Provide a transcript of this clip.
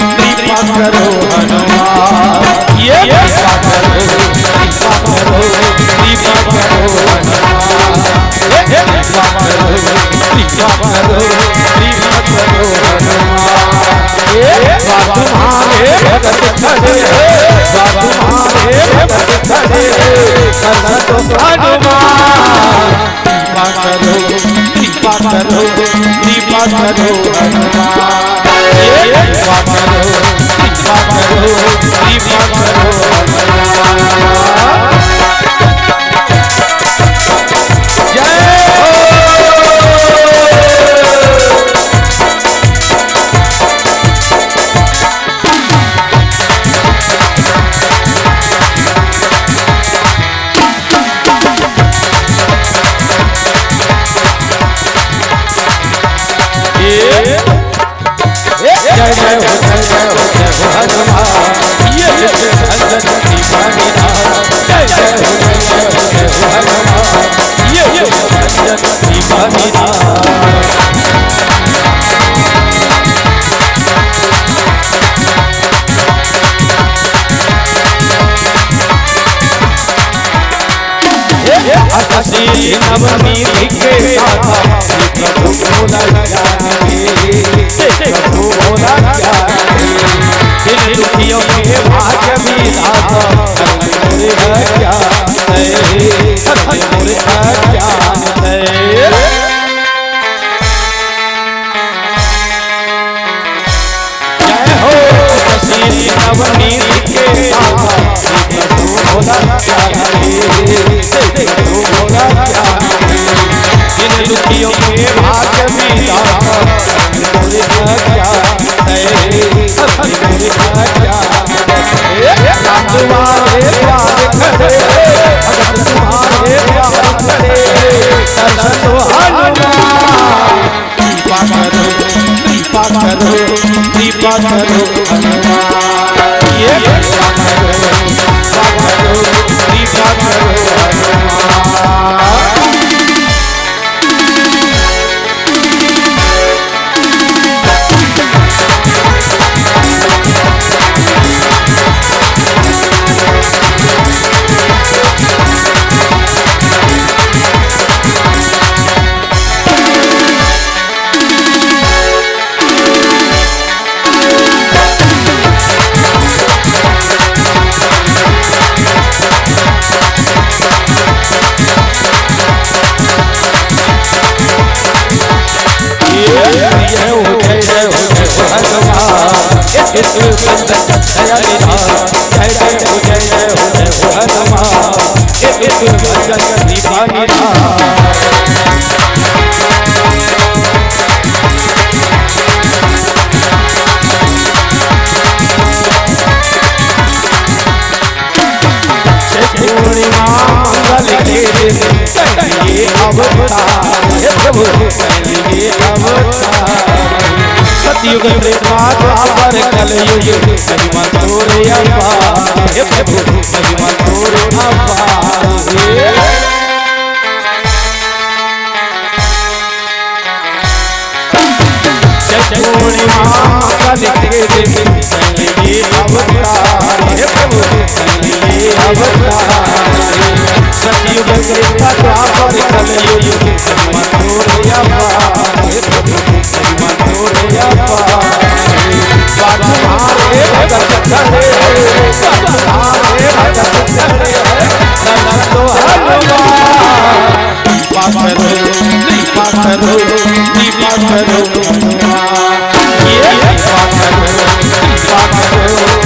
कृपा करो हनुमान, ये कृपा करो हनुमान, कृपा करो हनुमान, कृपा करो तुम्हारे भगत खड़े, तुम्हारे भगत खड़े करत हनुमान, कृपा करो कृपा करो हनुमान, कृपा करो नवमी के माता प्रभु बोला जाने, प्रभु बोला जाने, दिल दुखियों के भाग्य विधाता मोरे ज्ञान दे, मोरे ज्ञान दे। जय हो दशमी नवमी के माता प्रभु बोला जाने, प्रभु बोला जाने, इन दुखियों के भाग्य विधाता मोरे ज्ञान दे, मोरे ज्ञान दे। राम तुम्हारे द्वार खड़े, भगत तुम्हारे द्वार खड़े करत हनुमान, कृपा करो हनुमान, ये कृपा करो हनुमान। सतयुग त्रेता द्वापर कलयुग महिमा तोरे अपार, हे प्रभु महिमा तोरे अपार। पूर्णिमा कल के दिन संगे अवतार, हे प्रभु संगे अवतार। सतयुग त्रेता द्वापर कलयुग महिमा तोरे अपार, हे प्रभु महिमा तोरे अपार। तुम्हारे भगत खड़े, तुम्हारे भगत खड़े करत हनुमान, कृपा करो हनुमान, ये कृपा करो